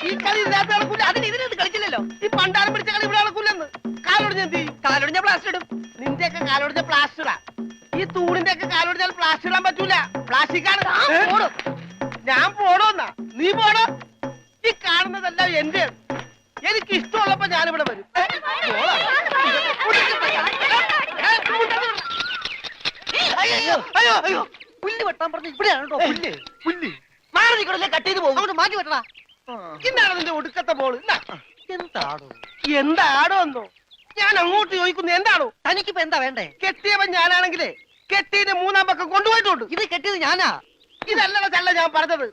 ഈ കളി ഇതിനകത്ത് നടക്കൂല. അതിന് ഇതിനകത്ത് കളിച്ചില്ലല്ലോ. ഈ പണ്ടാരം പിടിച്ച കളി ഇവിടെ നടക്കൂലെന്ന്. കാലൊടിഞ്ഞ എന്ത് ചെയ്യും? കാലൊടിഞ്ഞ പ്ലാസ്റ്റർ ഇടും. നിന്റെയൊക്കെ കാലൊടിഞ്ഞ പ്ലാസ്റ്ററാ. ഈ തൂണിന്റെ ഒക്കെ കാലൊടിഞ്ഞാൽ പ്ലാസ്റ്റർ ഇടാൻ പറ്റൂല. പ്ലാസ്റ്റിക്കാണ്. ഞാൻ പോടോന്നാ. നീ പോടോ. ഈ കാണുന്നതെല്ലാം എന്റെ. എനിക്ക് ഇഷ്ടമുള്ളപ്പോ ഞാനിവിടെ വരും. അയ്യോ അയ്യോ അയ്യോ, പുല്ല് വെട്ടാൻ പറഞ്ഞ ഇവിടെയാണ് കേട്ടോ. പുല്ല് പുല്ല് മാറി നിൽക്കണല്ലേ, കട്ട് ചെയ്ത് പോകും. മാറ്റി വെട്ടണ. എന്താണ് നിന്റെ ഒടുക്കത്തെ ബോൾ? എന്താടോ എന്താടോ എന്നോ ഞാൻ അങ്ങോട്ട് ചോദിക്കുന്നു. എന്താണോ തനിക്കിപ്പോ എന്താ വേണ്ടേ? കെട്ടിയവൻ ഞാനാണെങ്കിലേ കെട്ടിയതിന്റെ മൂന്നാം പക്കം കൊണ്ടുപോയിട്ടുണ്ട്. ഇത് കെട്ടിയത് ഞാനാ. ഇതല്ലല്ലോ ചല്ല ഞാൻ പറഞ്ഞത്.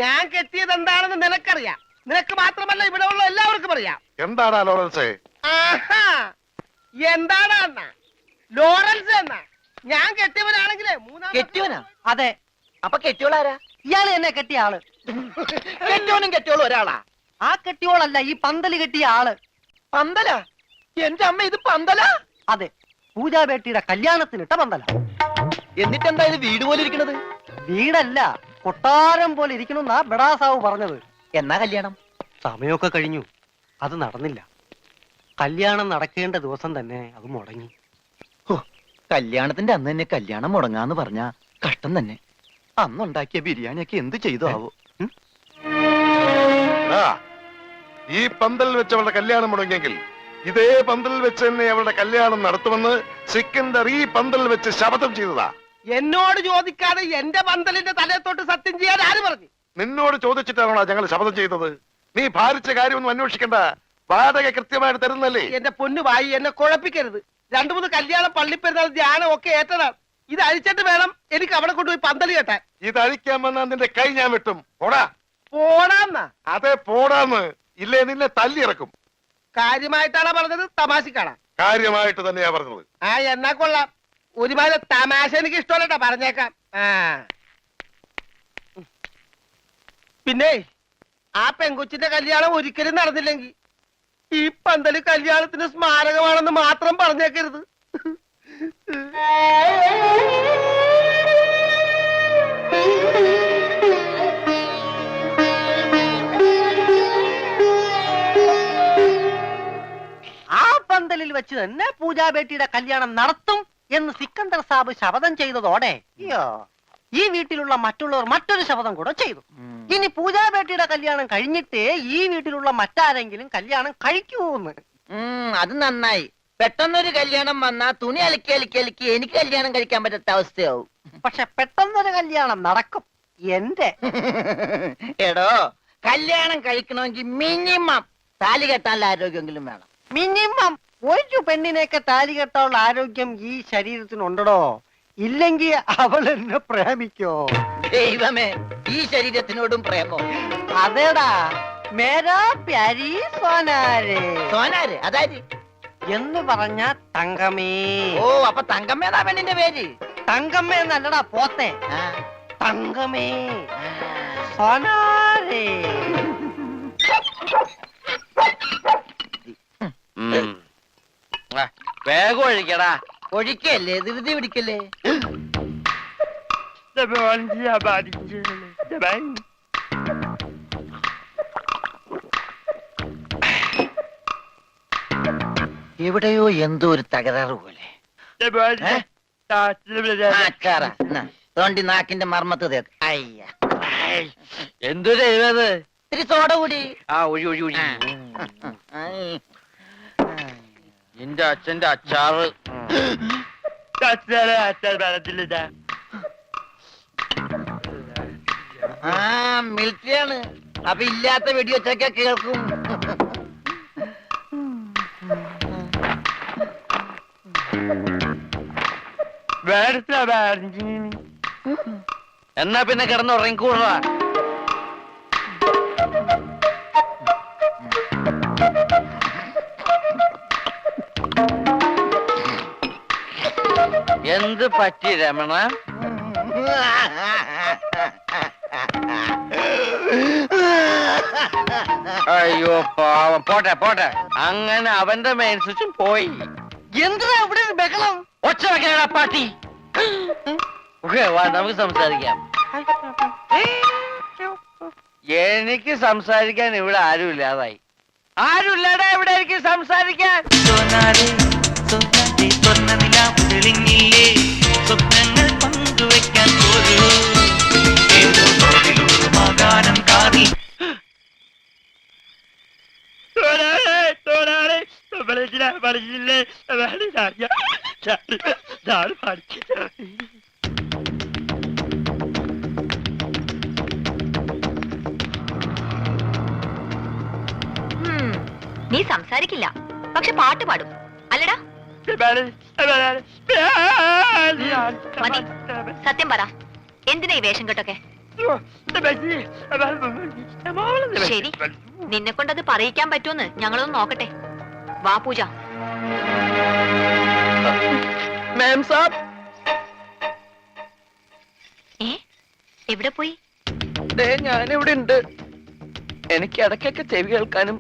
ഞാൻ കെട്ടിയത് എന്താണെന്ന് നിനക്കറിയാം. നിനക്ക് മാത്രമല്ല ഇവിടെ ഉള്ള എല്ലാവർക്കും അറിയാം. എന്താടാ ലോറൻസ്? എന്താടാ എന്നാ ലോറൻസ് എന്നാ? ഞാൻ കെട്ടിയവനാണെങ്കിലേ മൂന്നാം. കെട്ടിയവനാ? അതെ. അപ്പൊ കെട്ടിയോളാരാ? ഇയാള് എന്നെ കെട്ടിയ ആള്. കെട്ടിയോനും കെട്ടിയോളും ഒരാളാ? ആ കെട്ടിയോളല്ല, ഈ പന്തല് കെട്ടിയ ആള്. പന്തല? എന്റെ അമ്മ, ഇത് പന്തല? അതെ, പൂജാബേട്ടിയുടെ കല്യാണത്തിനിട്ട പന്തല. എന്നിട്ടെന്താ ഇത് വീട് പോലെ ഇരിക്കണത്? വീടല്ല, കൊട്ടാരം പോലെ ഇരിക്കണമെന്നാ ബഡാസാവ് പറഞ്ഞത്. എന്നാ കല്യാണം? സമയമൊക്കെ കഴിഞ്ഞു, അത് നടന്നില്ല. കല്യാണം നടക്കേണ്ട ദിവസം തന്നെ അത് മുടങ്ങി. കല്യാണത്തിന്റെ അന്ന് തന്നെ കല്യാണം മുടങ്ങാന്ന് പറഞ്ഞ കഷ്ടം തന്നെ. അന്നുണ്ടാക്കിയ ബിരിയാണിയൊക്കെ എന്ത് ചെയ്തു ആവോ? ഈ പന്തലിൽ വെച്ച് അവളുടെ കല്യാണം മുടങ്ങിയെങ്കിൽ ഇതേ പന്തലിൽ വെച്ച് തന്നെ അവളുടെ കല്യാണം നടത്തുമെന്ന് സിക്കന്ദർ ഈ പന്തലിൽ വെച്ച് ശപഥം ചെയ്തതാ. എന്നോട് ചോദിക്കാതെ എന്റെ പന്തലിന്റെ തലത്തോട്ട് സത്യം ചെയ്യാൻ ആര് പറഞ്ഞു? നിന്നോട് ചോദിച്ചിട്ടാണോ ഞങ്ങൾ ശപഥം ചെയ്തത്? നീ ഭാരിച്ച കാര്യമൊന്നും അന്വേഷിക്കണ്ട. വാടക കൃത്യമായിട്ട് തരുന്നല്ലേ? എന്റെ പൊന്നു വായി, എന്നെ കുഴപ്പിക്കരുത്. 2-3 കല്യാണം, പള്ളിപ്പെരുന്നാൾ, ധ്യാനം ഒക്കെ ഏറ്റതാണ്. ഇത് അഴിച്ചിട്ട് വേണം എനിക്ക് അവിടെ കൊണ്ടുപോയി പന്തല് കെട്ടാൻ. ഇത് അഴിക്കാൻ വന്നാ നിന്റെ കൈ ഞാൻ വെട്ടും. പോടാ. പോടാന്നാ? അതെ, പോടാന്ന്. ഇല്ലേ നിന്നെ തല്ലിയിറക്കും. കാര്യമായിട്ടാണോ പറഞ്ഞത്, തമാശക്കാണാ? കാര്യമായിട്ട് തന്നെയാ പറഞ്ഞത്. എന്നാ കൊള്ളാം. ഒരുമാതിരി തമാശ എനിക്ക് ഇഷ്ടമല്ലട്ടാ, പറഞ്ഞേക്കാം. പിന്നെ ആ പെങ്കൊച്ചിന്റെ കല്യാണം ഒരിക്കലും നടന്നില്ലെങ്കിൽ ഈ പന്തല് കല്യാണത്തിന് സ്മാരകമാണെന്ന് മാത്രം പറഞ്ഞേക്കരുത്. ആ പന്തലിൽ വെച്ച് തന്നെ പൂജാബേട്ടിയുടെ കല്യാണം നടത്തും എന്ന് സിക്കന്ദർ സാബ് ശപഥം ചെയ്തതോടെ ഈ വീട്ടിലുള്ള മറ്റുള്ളവർ മറ്റൊരു ശപഥം കൂടെ ചെയ്തു. ഇനി പൂജാബേട്ടിയുടെ കല്യാണം കഴിഞ്ഞിട്ടേ ഈ വീട്ടിലുള്ള മറ്റാരെങ്കിലും കല്യാണം കഴിക്കൂന്ന്. അത് നന്നായി. പെട്ടെന്നൊരു കല്യാണം വന്നാ തുണി അലക്കി അലക്കി അലക്കി എനിക്ക് കല്യാണം കഴിക്കാൻ പറ്റാത്ത അവസ്ഥയാവും. പക്ഷെ പെട്ടെന്നൊരു കല്യാണം നടക്കും എന്റെ. എടോ, കല്യാണം കഴിക്കണമെങ്കിൽ മിനിമം താലി കെട്ടാനുള്ള ആരോഗ്യമെങ്കിലും വേണം. മിനിമം ഒരു പെണ്ണിനെയൊക്കെ താലി കെട്ടാനുള്ള ആരോഗ്യം ഈ ശരീരത്തിനുണ്ടോ? ഇല്ലെങ്കിൽ അവൾ എന്നെ പ്രേമിക്കോ? ദൈവമേ, ഈ ശരീരത്തിനോടും പ്രേമോ? അതേടാ, മേരാ പ്യാരി സോനാരെ. സോനാര് അതായത് എന്ന് പറഞ്ഞ തങ്കമേ. ഓ, അപ്പൊ തങ്കമ്മേതാ പെണ്ണിന്റെ പേര്? തങ്കമ്മ എന്നല്ലടാ പോത്തെ, തങ്കമേ സോനാരെ. വേഗം ഒഴിക്കടാ. ഒഴിക്കല്ലേ, ധൃതി പിടിക്കല്ലേ. എവിടെയോ എന്തോ ഒരു തകരാറ് പോലെ. തോണ്ടി നാക്കിന്റെ മർമ്മത്ത് തേക്ക്. അയ്യ, എന്തു ചെയ്തത്? ഇത്തിരി സോഡ കൂടി. ഒഴി ഒഴി ഒഴി. എന്റെ അച്ഛന്റെ അച്ചാറ്. മിലിറ്ററിയാണ്. അപ്പൊ ഇല്ലാത്ത വെടിവെച്ചൊക്കെ കേൾക്കും. എന്നാ പിന്നെ കിടന്നുറങ്ങിക്കൂടാ. എന്ത് പറ്റി രമണ? അയ്യോ പാവം. പോട്ടെ പോട്ടെ. അങ്ങനെ അവന്റെ മെയിൻ സ്വിച്ചും പോയി. എന്താ ഇവിടെ ബഹളം? ഒച്ച വെക്കണ പാട്ടി. വാ, നമുക്ക് സംസാരിക്കാം. എനിക്ക് സംസാരിക്കാൻ ഇവിടെ ആരുമില്ലാതായി. ആരുമില്ലാതെ ഇവിടെ എനിക്ക് സംസാരിക്കാൻ. സ്വപ്നങ്ങൾ പങ്കുവെക്കാൻ പോരൂ ഏതോ മകാനം കാറി നീ സംസാരിക്കില്ല, പക്ഷെ പാട്ട് പാടും അല്ലടാ. മതി, സത്യം പറ, എന്തിനാ ഈ വേഷം കെട്ടൊക്കെ? ശരി, നിന്നെ കൊണ്ടത് പറയിക്കാൻ പറ്റുമെന്ന് ഞങ്ങളൊന്ന് നോക്കട്ടെ. വാ പൂജ. മാം സാബ്, ഏ എവിടെ പോയി? ഞാനിവിടെ ഉണ്ട്. എനിക്ക് ഇടയ്ക്കൊക്കെ ചെവി കേൾക്കാനും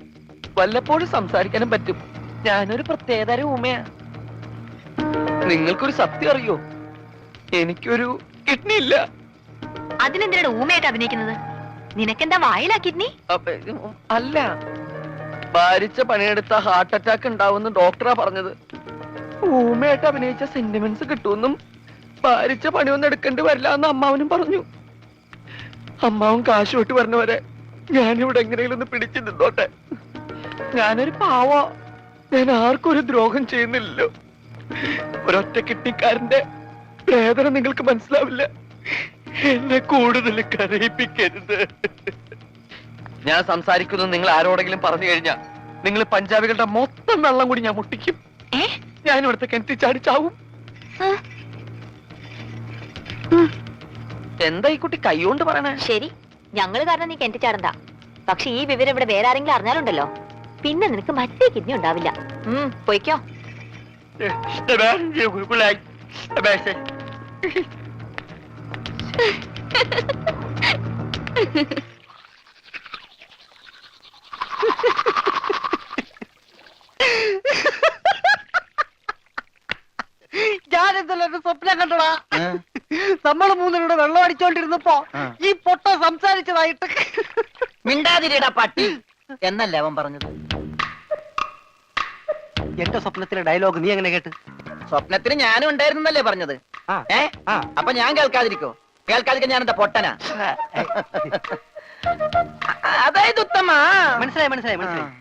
വല്ലപ്പോഴും സംസാരിക്കാനും പറ്റും. ഞാനൊരു പ്രത്യേകതരം ഊമയാ. നിങ്ങൾക്കൊരു സത്യം അറിയോ? എനിക്കൊരു കിഡ്നി ഇല്ല. അതിനെന്തിനാണ് ഊമയായിട്ട് അഭിനയിക്കുന്നത്? നിനക്കെന്താ വായിലാ കിഡ്നി? അല്ല, ഭാരിച്ച പണിയെടുത്ത ഹാർട്ട് അറ്റാക്ക് ഉണ്ടാവുമെന്ന് ഡോക്ടറാ പറഞ്ഞത്. ഊമയായിട്ട് അഭിനയിച്ച സെന്റിമെന്റ്സ് കിട്ടുമെന്നും ഭാരിച്ച പണിയൊന്നും എടുക്കേണ്ടി വരില്ല എന്ന് അമ്മാവനും പറഞ്ഞു. അമ്മാവൻ കാശ് വിട്ട് പറഞ്ഞവരെ ഞാനിവിടെ എങ്ങനെയെങ്കിലും ഒന്ന് പിടിച്ചു നിന്നോട്ടെ. ഞാനൊരു പാവോ, ഞാൻ ആർക്കും ഒരു ദ്രോഹം ചെയ്യുന്നില്ലല്ലോ. ഒരൊറ്റ കിട്ടിക്കാരന്റെ വേദന നിങ്ങൾക്ക് മനസ്സിലാവില്ല. എന്നെ കൂടുതൽ കരയിപ്പിക്കരുത്. ഞാൻ സംസാരിക്കുന്നത് നിങ്ങൾ ആരോടെങ്കിലും പറഞ്ഞു കഴിഞ്ഞാൽ നിങ്ങൾ പഞ്ചാബികളുടെ മൊത്തം വെള്ളം കൂടി ഞാൻ മുട്ടിക്കും. ഞാൻ ഇവിടുത്തെ കിണറ്റി ചാടിച്ചാവും. എന്താ ഈ കുട്ടി കൈകൊണ്ട് പറയണേ? ശരി, ഞങ്ങള് കാരണം നീ കെട്ടിച്ചാടണ്ട. പക്ഷെ ഈ വിവരം ഇവിടെ വേറെ ആരെങ്കിലും അറിഞ്ഞാലുണ്ടല്ലോ, പിന്നെ നിനക്ക് മറ്റേ കിഡ്നി ഉണ്ടാവില്ല. പൊയ്ക്കോ. ഞാനെന്തല്ലോ സ്വപ്നം കണ്ടടാ. നമ്മള് മൂന്നിനോട് വെള്ളം അടിച്ചോണ്ടിരുന്നപ്പോ ഈ പൊട്ട സംസാരിച്ചതായിട്ട്. മിണ്ടാതിരിടാ പട്ടി എന്നല്ലേ അവൻ പറഞ്ഞത്? എന്റെ സ്വപ്നത്തിലെ ഡയലോഗ് നീ എങ്ങനെ കേട്ട്? സ്വപ്നത്തിന് ഞാനും ഉണ്ടായിരുന്നല്ലേ പറഞ്ഞത്? അപ്പൊ ഞാൻ കേൾക്കാതിരിക്കോ? കേൾക്കാതിരിക്കാൻ ഞാൻ എന്താ പൊട്ടനാ? അതായത് ഉത്തമ. മനസ്സിലായി മനസ്സിലായി മനസ്സിലായി.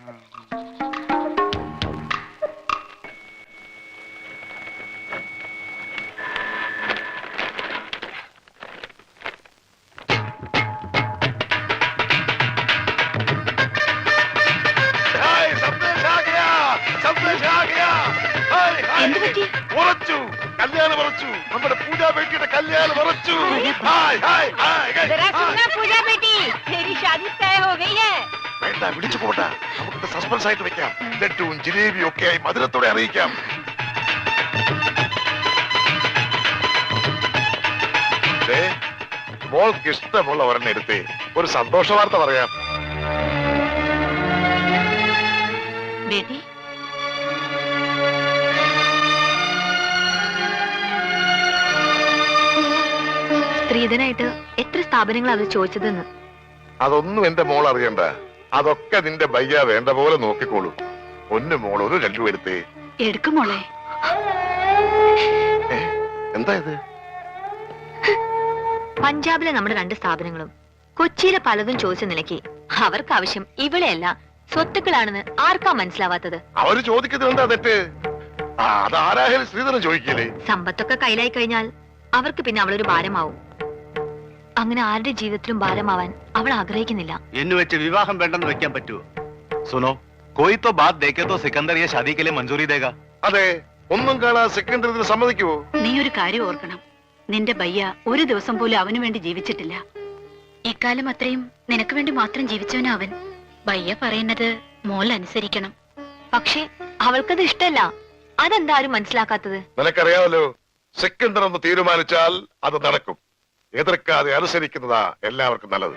ഉറച്ചു, കല്യാണം ഉറച്ചു. നമ്മുടെ പൂജാ ബേട്ടിയുടെ കല്യാണം ഉറച്ചു. വേണ്ട, വിളിച്ചു പോട്ടെ. നമുക്ക് സസ്പെൻസ് ആയിട്ട് വെക്കാം. ലഡ്ഡുവും ജിലേബിയും ഒക്കെ ആയി മധുരത്തോടെ അറിയിക്കാം. മോൾക്ക് ഇഷ്ടമുള്ള ഒരെണ്ണം എടുത്തേ ഒരു സന്തോഷ വാർത്ത പറയാം. ബേട്ടി, സ്ത്രീധനായിട്ട് എത്ര സ്ഥാപനങ്ങൾ അത് ചോദിച്ചതെന്ന്. അതൊന്നും എന്റെ മോൾ അറിയണ്ട. അതൊക്കെ നിന്റെ ബയ്യ വേണ്ട പോലെ നോക്കിക്കോളൂ. ഒന്ന് മോൾ ഒരു ലഡ്ഡു എടുത്തേ. എടുക്കും മോളെ. എന്താ ഇത്? പഞ്ചാബിലെ നമ്മുടെ 2 സ്ഥാപനങ്ങളും കൊച്ചിയിലെ പലതും ചോദിച്ച നിലയ്ക്ക് അവർക്ക് ആവശ്യം ഇവിടെയല്ല സ്വത്തുക്കളാണെന്ന് ആർക്കാ മനസ്സിലാവാത്തത്? അവര് ചോദിക്കുന്നത് എന്താ തെറ്റ്? അതാരായാലും ശ്രീധരൻ ചോദിക്കില്ലേ? സമ്പത്തൊക്കെ കയ്യിലായി കഴിഞ്ഞാൽ അവർക്ക് പിന്നെ അവളൊരു ഭാരമാവും. അങ്ങനെ ആരുടെ ജീവിതത്തിലും ഭാരമാവാൻ അവൾ ആഗ്രഹിക്കുന്നില്ല. എന്ന് വെച്ച് വിവാഹം വേണ്ടെന്ന് വെക്കാൻ പറ്റുമോ? സുനോ, കോയി തോ ബാത് ദേഖേ തോ സിക്കന്ദർ യെ ഷാദി കെ ലിയെ മഞ്ജൂരി ദേഗാ. അതെ, ഒന്നും കാണാൻ സെക്കൻഡറി ഇതിന് സമ്മതിക്കുവോ? നീ ഒരു കാര്യം ഓർക്കണം. നിന്റെ ബയ്യ ഒരു ദിവസം പോലും അവന് വേണ്ടി ജീവിച്ചിട്ടില്ല. ഇക്കാലം അത്രയും നിനക്ക് വേണ്ടി മാത്രം ജീവിച്ചവനാ അവൻ. ബയ്യ പറയുന്നത് മോൾ അനുസരിക്കണം. പക്ഷേ അവൾക്കത് ഇഷ്ടല്ല. അതെന്താ ആരും മനസ്സിലാക്കാത്തത്? നിനക്കറിയാമല്ലോ, സെക്കൻഡർ ഒന്ന് തീരുമാനിച്ചാൽ അത് നടക്കും. എതിർക്കാതെ അനുസരിക്കുന്നതാ എല്ലാവർക്കും നല്ലത്.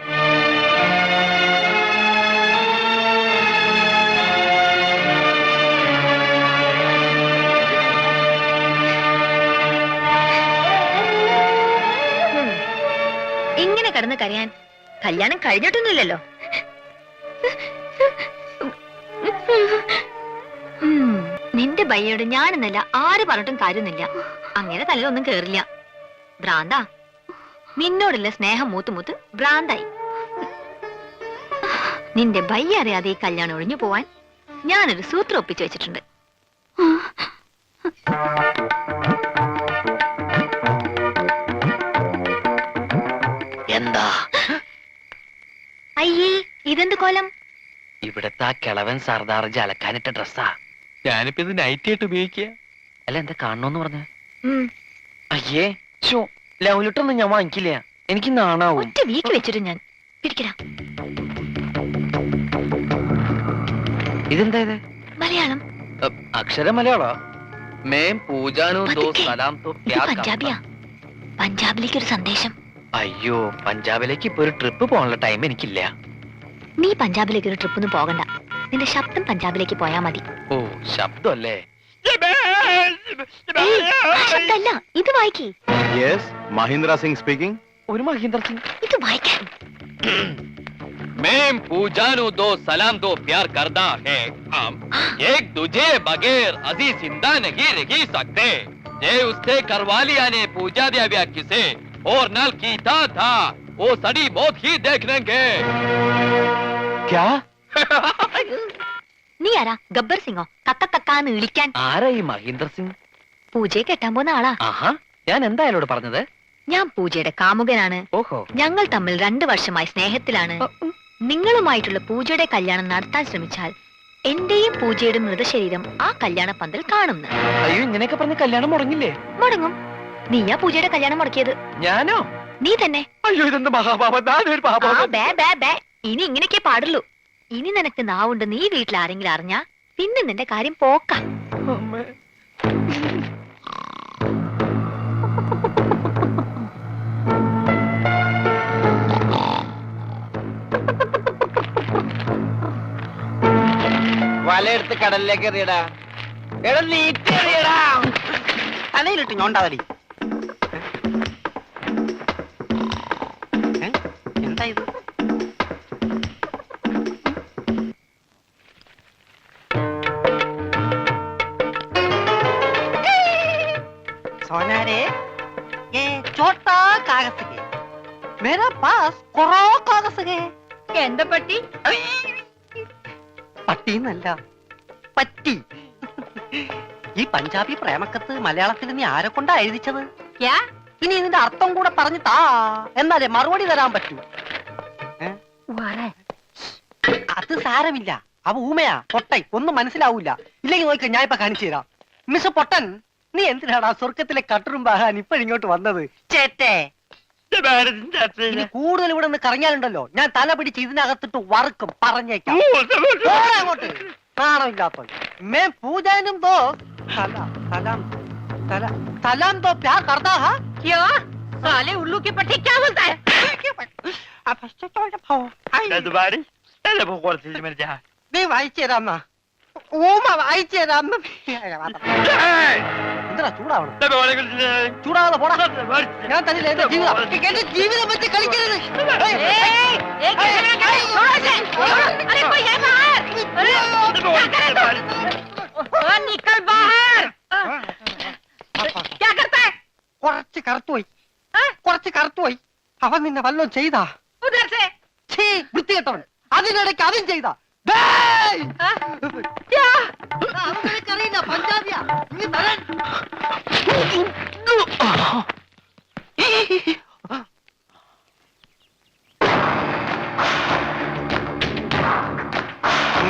കിടന്ന് കരയാൻ? കല്യാണം കഴിഞ്ഞിട്ടൊന്നുമില്ലല്ലോ. നിന്റെ ബയ്യോട് ഞാനെന്നല്ല ആര് പറഞ്ഞിട്ടും കാര്യമൊന്നുമില്ല. അങ്ങനെ തല്ലൊന്നും കേറില്ല. ഭ്രാന്താ. നിന്നോടുള്ള സ്നേഹം മൂത്ത് മൂത്ത് ഭ്രാന്തായി. നിന്റെ ബയ്യ അറിയാതെ ഈ കല്യാണം ഒഴിഞ്ഞു പോവാൻ ഞാനൊരു സൂത്രം ഒപ്പിച്ചു വെച്ചിട്ടുണ്ട്. എന്താ അയ്യേ, ഇതെന്ത് കോലം? ഇവിടത്തെ ആ കിളവൻ സർദാർജി അലക്കാനിട്ട ഡ്രസ്സാ. ഞാനിപ്പോ ഇത് നൈറ്റ് ആയിട്ട് ഉപയോഗിക്കുക. അല്ല, എന്താ കാണണോന്ന് പറഞ്ഞ? അയ്യേ, ഷോ ലവ് ലെറ്റർ ഒന്നും ഞാൻ വാങ്ങിക്കില്ല. എനിക്ക് നാണാവും. ഒറ്റ വീക്ക് വെച്ചിട്ട് ഞാൻ പിടിക്കടാ. ഇതെന്താ ഇത്? മലയാളം. അക്ഷര മലയാളോ? മേം പൂജാനു ദോ സലാം തോ പ്യാർ പഞ്ചാബിയാ. പഞ്ചാബിലേക്ക് ഒരു സന്ദേശം. അയ്യോ, പഞ്ചാബിലേക്ക് ഇപ്പൊ ഒരു ട്രിപ്പ് പോകാനുള്ള ടൈം എനിക്കില്ല. നീ പഞ്ചാബിലേക്ക് ഒരു ട്രിപ്പൊന്നും പോകണ്ട. നിന്റെ ശബ്ദം പഞ്ചാബിലേക്ക് പോയാ മതി. ഓ, ശബ്ദമല്ലേ? ശബ്ദല്ല, ഇത് വായിക്കേ. Yes, Mahindra Singh speaking. ഒരു മഹീന്ദ്ര സിംഗ്. ഇത് വായിക്കാൻ. मैं पूजानु दो सलाम दो प्यार करता है हम एक दूजे बगैर अजी जिंदा नहीं रह सकते जे उससे करवा लिया ने पूजा दिया व्या किसे और नल कीता था वो सड़ी मौत ही देख लेंगे. क्या? നീ ആരാ? ഗബ്ബർ സിംഗോ? കക്കാന്ന് വിളിക്കാൻ? ആരാ ഈ മഹീന്ദ്ര സിംഗ്? പൂജയെ കെട്ടാൻ പോകുന്ന ആളാ. ആഹാ, ഞാൻ എന്താ അയാളോട് പറഞ്ഞത്? ഞാൻ പൂജയുടെ കാമുകനാണ്. ഓഹോ. ഞങ്ങൾ തമ്മിൽ 2 വർഷമായി സ്നേഹത്തിലാണ്. നിങ്ങളുമായിട്ടുള്ള പൂജയുടെ കല്യാണം നടത്താൻ ശ്രമിച്ചാൽ എന്റെയും പൂജയുടെ മൃതശരീരം ആ കല്യാണ പന്തൽ കാണുന്നു. അയ്യോ, ഇങ്ങനെയൊക്കെ പറഞ്ഞ കല്യാണം മുടങ്ങില്ലേ? മുടങ്ങും. നീയാ പൂജയുടെ കല്യാണം മുടക്കിയത്. ഞാനോ? നീ തന്നെ. അയ്യോ, ഇതെന്ത് മഹാപാപം. ഇനി ഇങ്ങനെയൊക്കെ പാടുള്ളൂ. ഇനി നിനക്ക് നാവുണ്ട്. നീ വീട്ടിൽ ആരെങ്കിലും അറിഞ്ഞാ പിന്നെ നിന്റെ കാര്യം പോക്കാം. വലയെടുത്ത് കടലിലേക്ക് എറിയടാ. എടാ, നീറ്റ് എറിയടാ. തലയിലിട്ട് ഞോണ്ടാവലി. എന്താ ഇത്? सोनारे, ये छोटा कागज है। मेरा पास करो कागज है. എന്താ പറ്റി? പട്ടിന്നല്ല, പറ്റി. ഈ പഞ്ചാബി പ്രേമക്കത്ത് മലയാളത്തിൽ നീ ആരെ കൊണ്ടാ എഴുതിച്ചത്? ഇനി ഇതിന്റെ അർത്ഥം കൂടെ പറഞ്ഞു താ, എന്നാലേ മറുപടി തരാൻ പറ്റൂ. അത് സാരമില്ല, അവ ഊമയാ, പൊട്ടൻ, ഒന്നും മനസ്സിലാവൂല. ഇല്ലെങ്കിൽ നോക്ക, ഞാൻ ഇപ്പൊ കാണിച്ചു തരാം. മിസ് പൊട്ടൻ, നീ എന്തിനാടാ സ്വർഗത്തിലെ കട്ടറുമ്പാകാൻ ഇപ്പോഴിങ്ങോട്ട് വന്നത്? ചേട്ടേ, ഇനി കൂടുതൽ ഇവിടെ നിന്ന് കറങ്ങിയാലുണ്ടല്ലോ ഞാൻ തല പിടിച്ച് ഇതിനകത്തിട്ട് വറുക്കും, പറഞ്ഞേക്കാം. അങ്ങോട്ട് നാണമില്ലാത്ത മേ പൂജാനും ദോ സലാം സലാം സലാം ദോ പ്യാർ കർത്താ ഹാ. ക്യാ സാലേ ഉल्लू के पट्टे क्या बोलता है? നീ വായിച്ചു തരാന്ന ഊമ വായിച്ചു തരാന്ന. എന്താ ചൂടാവണം? ചൂടാവാതെ പോടാ. ഞാൻ തന്നില്ല എന്റെ ജീവിതം. എന്റെ ജീവിതം വെച്ച് കളിക്കരുത്. കുറച്ച് കറുത്തുപോയി, കുറച്ച് കറുത്തുപോയി. അവൻ നിന്നെ വല്ലതും ചെയ്താ? വൃത്തികെട്ടവൻ. അതിനിടയ്ക്ക് അതും ചെയ്താ? അറിയില്ല, പഞ്ചാബിയാ.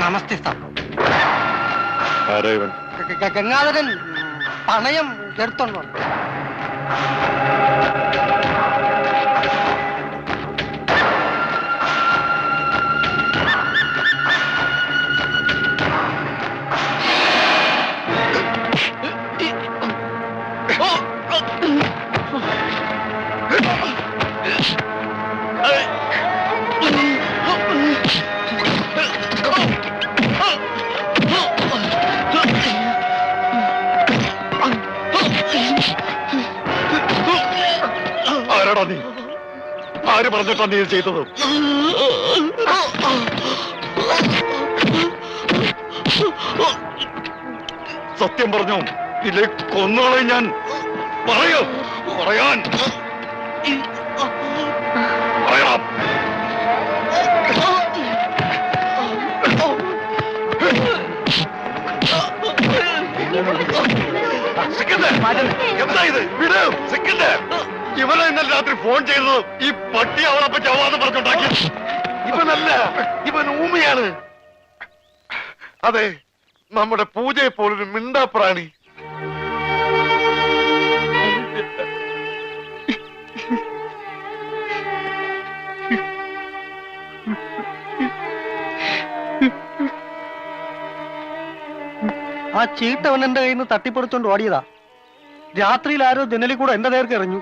നമസ്തേ സാർ. ഗംഗാധരൻ പണയം എടുത്തോണ്ടോ? ആര് പറഞ്ഞിട്ടാ നീ ഇത് ചെയ്തത്? സത്യം പറഞ്ഞു, ഇല്ലേ കൊന്നോളെ ഞാൻ. പറയൂ, പറയാൻ പറയാം. സിക്കന്ദർ, എന്താ ഇത്? വിട് സിക്കന്ദർ. ഇവനെ ഇന്നലെ രാത്രി ഫോൺ ചെയ്തത് ഈ പട്ടി അവളെ ചവാന്ന് പറഞ്ഞുണ്ടാക്കി. ഇവനല്ല, ഇവൻ ഊമയാണ്. അതെ, നമ്മുടെ പൂജയെ പോലൊരു മിണ്ടാപ്രാണി. ആ ചീട്ടവൻ എന്റെ കയ്യിൽ നിന്ന് തട്ടിപ്പറിച്ചോണ്ട് ഓടിയതാ. രാത്രിയിൽ ആരോ ജനലിൽ കൂടെ എന്റെ നേർക്ക് എറിഞ്ഞു.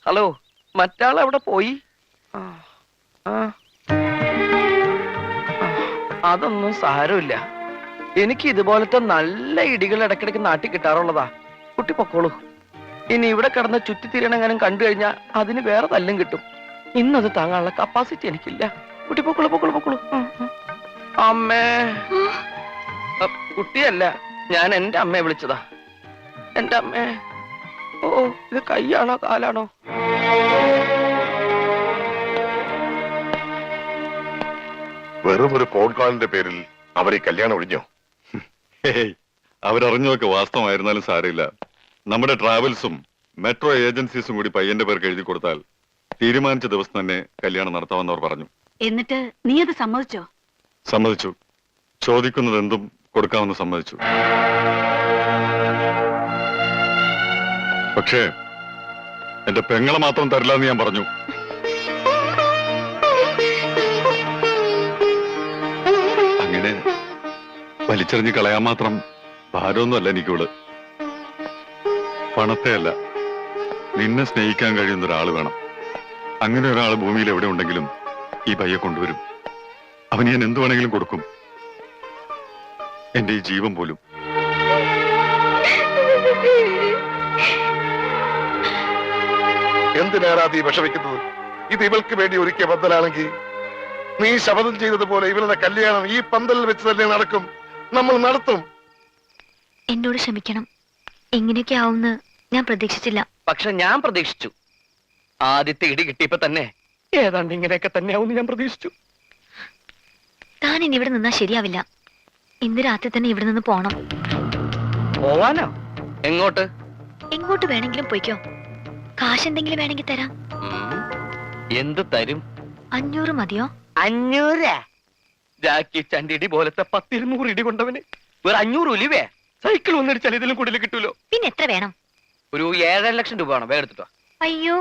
ഹലോ, മറ്റാൾ എവിടെ പോയി? അതൊന്നും സാരമില്ല. എനിക്ക് ഇതുപോലത്തെ നല്ല ഇടികൾ ഇടയ്ക്കിടയ്ക്ക് നാട്ടിൽ കിട്ടാറുള്ളതാ. കുട്ടി പൊക്കോളൂ. ഇനി ഇവിടെ കിടന്ന് ചുറ്റിത്തിരിയണെങ്ങാനും കണ്ടു കഴിഞ്ഞാൽ അതിന് വേറെ തല്ലും കിട്ടും. ഇന്നത് താങ്ങാനുള്ള കപ്പാസിറ്റി എനിക്കില്ല. കുട്ടി പൊക്കോളൂ, പൊക്കോളൂ, പൊക്കോളൂ. അമ്മേ, കുട്ടിയല്ല, ഞാൻ എന്റെ അമ്മയെ വിളിച്ചതാ. എന്റെ അമ്മേ. ഓ, ഇത് കൈയാണോ കാലാണോ? വെറും ഒരു ഫോൺ കോളിന്റെ പേരിൽ അവർ ഈ കല്യാണം ഒഴിഞ്ഞോ? അവരറിഞ്ഞൊക്കെ വാസ്തവമായിരുന്നാലും സാരമില്ല. നമ്മുടെ ട്രാവൽസും മെട്രോ ഏജൻസീസും കൂടി പയ്യന്റെ പേർക്ക് എഴുതി കൊടുത്താൽ തീരുമാനിച്ച ദിവസം തന്നെ കല്യാണം നടത്താമെന്നവർ പറഞ്ഞു. എന്നിട്ട് നീ അത് സമ്മതിച്ചോ? സമ്മതിച്ചു. ചോദിക്കുന്നത് എന്തും കൊടുക്കാമെന്ന് സമ്മതിച്ചു. പക്ഷേ എന്റെ പെങ്ങളെ മാത്രം തരില്ല എന്ന് ഞാൻ പറഞ്ഞു. അങ്ങനെ വലിച്ചെറിഞ്ഞ് കളയാൻ മാത്രം ഭാരമൊന്നുമല്ല എനിക്കിവള്. പണത്തെ അല്ല, നിന്നെ സ്നേഹിക്കാൻ കഴിയുന്ന ഒരാൾ വേണം. അങ്ങനെ ഒരാൾ ഭൂമിയിൽ എവിടെ ഉണ്ടെങ്കിലും ഈ പയ്യെ കൊണ്ടുവരും. അവന് ഞാൻ എന്തു വേണമെങ്കിലും കൊടുക്കും, എന്റെ ഈ ജീവൻ പോലും. എന്തിനാറാ നീ വിഷമിക്കുന്നത്? ഇത് ഇവൾക്ക് വേണ്ടി ഒരുക്കിയ പന്തലാണെങ്കിൽ നീ ശപഥം ചെയ്തതുപോലെ ഇവളുടെ കല്യാണം ഈ പന്തലിൽ വെച്ച് തന്നെ നടക്കും. നമ്മൾ നടത്തും. എന്നോട് ക്ഷമിക്കണം. ഇങ്ങനെയൊക്കെ ആവുമെന്ന് ഞാൻ പ്രതീക്ഷിച്ചില്ല. പക്ഷെ ഞാൻ പ്രതീക്ഷിച്ചു. ആദ്യത്തെ ഇടി കിട്ടിയപ്പോ തന്നെ ഏതാണ്ട് ഇങ്ങനെയൊക്കെ തന്നെ ആവും ഞാൻ പ്രതീക്ഷിച്ചു. താൻ ഇനി ഇവിടെ നിന്നാ ശരിയാവില്ല. ഇന്ന് രാത്രി തന്നെ ഇവിടെ നിന്ന് പോണം. പോവാനോ? എങ്ങോട്ട്? എങ്ങോട്ട് വേണമെങ്കിലും പോയിക്കോ. കാശ് എന്തെങ്കിലും വേണമെങ്കിൽ തരാം. എന്ത് തരും? 500 മതിയോ? 500? ജാക്കി ചണ്ടിടി പോലത്തെ 10-200 ഇടി കൊണ്ടവന് ഒരു 500 ഉലിവേ സൈക്കിൾ വന്നിടിച്ചാൽ ഇതിലും കൂടുതൽ കിട്ടൂലോ. പിന്നെ എത്ര വേണം? ഒരു 7.5 ലക്ഷം രൂപ വേണം. വേഗം എടുത്തിട്ടോ. അയ്യോ,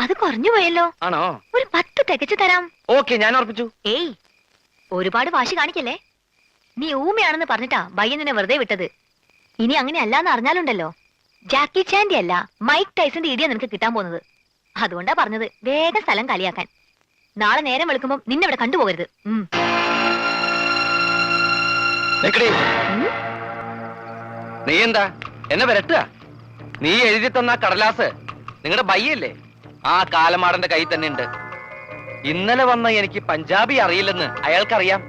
അത് കുറഞ്ഞു പോയല്ലോ. ആണോ? ഒരു 10 തികച്ചു തരാം. ഓക്കെ, ഞാൻ ഉറപ്പിച്ചു. ഏയ്, ഒരുപാട് വാശി കാണിക്കല്ലേ. നീ ഊമയാണെന്ന് പറഞ്ഞിട്ടാ ബയ്യൻ നിന്നെ വെറുതെ വിട്ടത്. ഇനി അങ്ങനെ അല്ലാന്ന് അറിഞ്ഞാലുണ്ടല്ലോ, ജാക്കി ചാൻഡി അല്ല മൈക്ക് ടൈസന്റെ ഇടിയാ നിനക്ക് കിട്ടാൻ പോകുന്നത്. അതുകൊണ്ടാ പറഞ്ഞത് വേഗം സ്ഥലം കളിയാക്കാൻ. നാളെ നേരം വെളുക്കുമ്പോ നിന്നെ ഇവിടെ കണ്ടുപോകരുത്. നീ എന്താ എന്നെ വരട്ടുക? നീ എഴുതി തന്ന കടലാസ് നിങ്ങളുടെ ബയ്യല്ലേ? ആ കാലമാടന്റെ കയ്യിൽ തന്നെ ഉണ്ട്. ഇന്നലെ വന്ന എനിക്ക് പഞ്ചാബി അറിയില്ലെന്ന് അയാൾക്കറിയാം.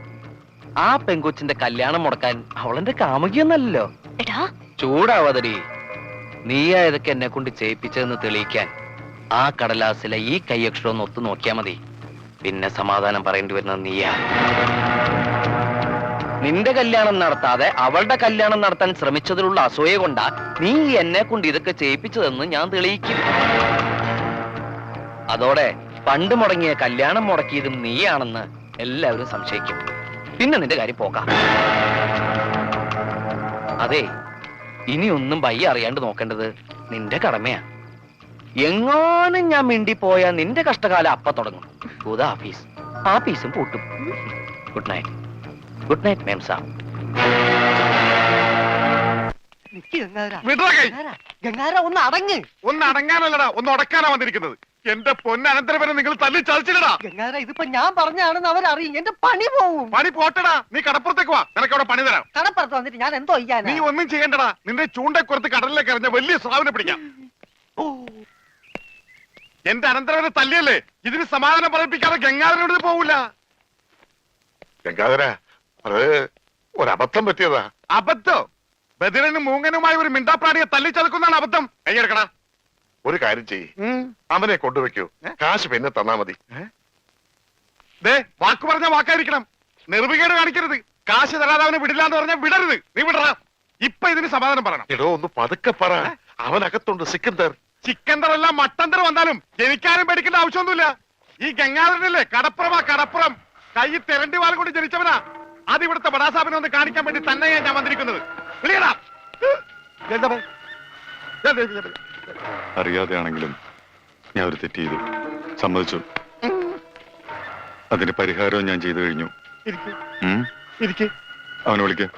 ആ പെങ്കൊച്ചിന്റെ കല്യാണം മുടക്കാൻ അവളെന്റെ കാമുകിയൊന്നല്ലോ. ചൂടാവാതടി. നീയാ ഇതൊക്കെ എന്നെ കൊണ്ട് ചെയ്യിപ്പിച്ചതെന്ന് തെളിയിക്കാൻ ആ കടലാസിലെ ഈ കൈയക്ഷരം ഒന്ന് ഒത്തു നോക്കിയാ മതി. പിന്നെ സമാധാനം പറയേണ്ടി വരുന്നത് നീയാ. നിന്റെ കല്യാണം നടത്താതെ അവളുടെ കല്യാണം നടത്താൻ ശ്രമിച്ചതിലുള്ള അസൂയ കൊണ്ടാ നീ എന്നെ കൊണ്ട് ഇതൊക്കെ ചെയ്യിപ്പിച്ചതെന്ന് ഞാൻ തെളിയിക്കും. അതോടെ പണ്ട് മുടങ്ങിയ കല്യാണം മുടക്കിയതും നീയാണെന്ന് എല്ലാവരും സംശയിക്കും. പിന്നെ നിന്റെ കാര്യം പോകാം. അതെ, ഇനിയൊന്നും ബയ്യ അറിയാണ്ട് നോക്കേണ്ടത് നിന്റെ കടമയാ. എങ്ങാനും ഞാൻ മിണ്ടിപ്പോയാ നിന്റെ കഷ്ടകാലം അപ്പ തുടങ്ങും. ആഫീസും പൂട്ടും. Good night. ഗുഡ് നൈറ്റ്, മേം സാബ്. നിക്ക് ഗംഗാധര. വിടറ കൈ. ഗംഗാധര, ഗംഗാധര ഒന്ന് അടങ്ങ്. ഒന്ന് അടങ്ങാനല്ലടാ, ഒന്ന് ഉടക്കാനാ വന്നിരിക്കുന്നത്. എന്റെ പൊന്നനന്തരവനെ നിങ്ങൾ തല്ലി ചതച്ചില്ലടാ. ഗംഗാധര ഇതിപ്പോ ഞാൻ പറഞ്ഞാണെന്ന് അവരറിയും, എന്റെ പണി പോവും. പണി പോട്ടടാ, നീ കടപ്പുറത്തേക്ക് വാ, നിനക്ക് അവിടെ പണി തരാം. കടപ്പുറത്ത് വന്നിട്ട് ഞാൻ എന്തോ ചെയ്യാനാ? നീ ഒന്നും ചെയ്യണ്ടടാ, നിന്റെ ചൂണ്ടക്കുറത്ത് കടലിലേക്ക് എറിഞ്ഞ വലിയ സ്രാവിനെ പിടിക്കാം. ഓ, എന്റെ അനന്തരവനെ തല്ലിയല്ലേ, ഇതിന് സമാധാനം പറയിപ്പിക്കാതെ ഗംഗാധരനോട് പോവില്ല. ഗംഗാധര, അത് ഒരബദ്ധം പറ്റിയതാ. അബദ്ധം? ബദിരനും മൂങ്ങനുമായി ഒരു മിണ്ടാപ്രാണിയെ തല്ലിച്ചതക്കുന്നതാണ് അബദ്ധം. കൈയെടുക്കടാ. ഒരു കാര്യം ചെയ്യ്, അവനെ കൊണ്ടുവെക്കൂ, കാശ് പിന്നെ തന്നാ മതി. ദേ, വാക്ക് പറഞ്ഞ വാക്കായിരിക്കണം, നിർവികേട് കാണിക്കരുത്. കാശ് തരാതെ അവനെ വിടില്ല എന്ന് പറഞ്ഞാൽ വിടരുത്. നീ വിടറാ. ഇപ്പൊ ഇതിന് സമാധാനം പറയണം. എടോ, ഒന്ന് പതുക്കെ പറ. അവനകത്തുണ്ട് സിക്കന്ദർ. ചിക്കന്തറല്ല മട്ടന്തർ വന്നാലും ജനിക്കാനും പേടിക്കേണ്ട ആവശ്യമൊന്നുമില്ല. ഈ ഗംഗാധരനല്ലേ കടപ്പുറമാ, കടപ്പുറം. കൈ തെരണ്ടി വാൾ കൊണ്ട് ജനിച്ചവനാ. അത് ഇവിടുത്തെ ബടാസാബിനെ ഒന്ന് കാണിക്കാൻ വേണ്ടി തന്നെയാ ഞാൻ വന്നിരിക്കുന്നത്. വിളിയടാ. അറിയാതെയാണെങ്കിലും ഞാൻ ഒരു തെറ്റ് ചെയ്തു, സമ്മതിച്ചു. അതിന് പരിഹാരവും ഞാൻ ചെയ്തു കഴിഞ്ഞു. അവനെ വിളിക്കും.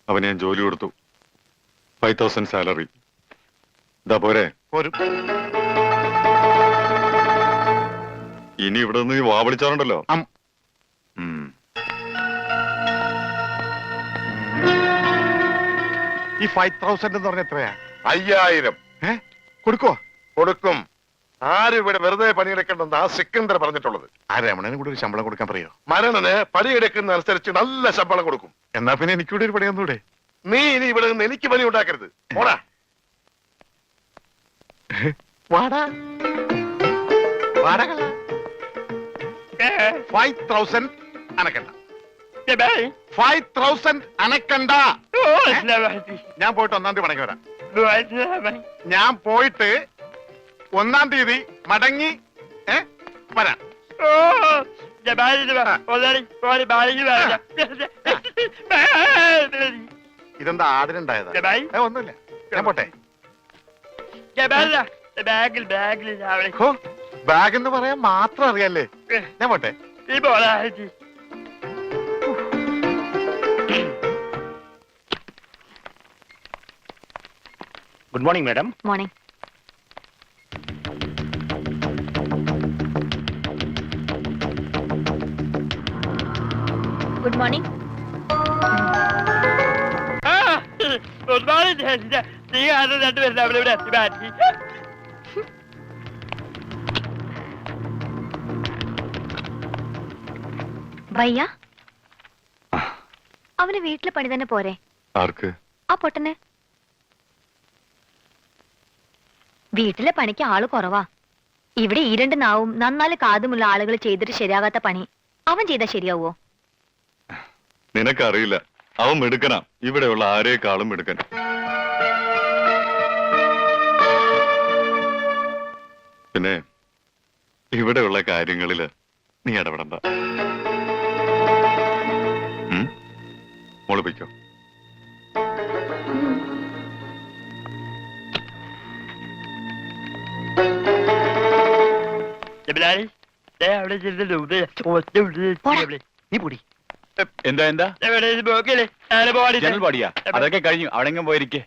അവന് ഞാൻ ജോലി കൊടുത്തു, 5000 സാലറി. ഇതാ പോരെ? ഇനി ഇവിടെ നിന്ന് വാ വിളിച്ചാറുണ്ടല്ലോ. ഈ 5000 എന്ന് പറഞ്ഞ എത്രയാ? 5000. കൊടുക്കും. ആരും ഇവിടെ വെറുതെ പണിയെടുക്കണ്ടെന്ന് ആ സിക്കന്ദർ പറഞ്ഞിട്ടുള്ളത്. ആ രമണന് കൂടി ഒരു ശമ്പളം കൊടുക്കാൻ പറയോ? മരണന് പണിയെടുക്കുന്ന അനുസരിച്ച് നല്ല ശമ്പളം കൊടുക്കും. എന്നാ പിന്നെ എനിക്കൂടെ ഒരു പണി തന്നൂടെ? നീ ഇനി ഇവിടെ നിന്ന് എനിക്ക് പണി ഉണ്ടാക്കരുത്. പോടാ. വാടാ. 5000 അനക്കണ്ട. 5000 അനക്കണ്ട. ഞാൻ പോയിട്ട് 1-ാം തീയതി മടങ്ങി വരാം. ഞാൻ പോയിട്ട് 1-ാം തീയതി മടങ്ങി വരാം. ഇതെന്താ ആടിനുണ്ടായതാ? ഒന്നുമില്ല, ഞാൻ പോട്ടെ. ബാഗ് എന്ന് പറയാൻ മാത്രം അറിയാല്ലേ? ഞാൻ പോട്ടെ. Good morning madam. Morning. Good morning. ഭയ്യ, അവന് വീട്ടിലെ പണി തന്നെ പോരെ? ആർക്ക്? ആ പൊട്ടന്. വീട്ടിലെ പണിക്ക് ആള് കുറവാ. ഇവിടെ ഈ 2 നാവും നന്നാല് കാതുമുള്ള ആളുകൾ ചെയ്തിട്ട് ശരിയാകാത്ത പണി അവൻ ചെയ്താൽ ശരിയാവോ? നിനക്കറിയില്ല, അവൻ മിടുക്കനാ. ഇവിടെയുള്ള ആരേക്കാളും മിടുക്കൻ. പിന്നെ ഇവിടെയുള്ള കാര്യങ്ങളില് നീ ഇടപെടണ്ട. മോളിപ്പിക്കോ. നീ പൊടി. എന്താ ജനൽ പാടിയാ? അതൊക്കെ കഴിഞ്ഞു. അവിടെ പോയിരിക്കേ.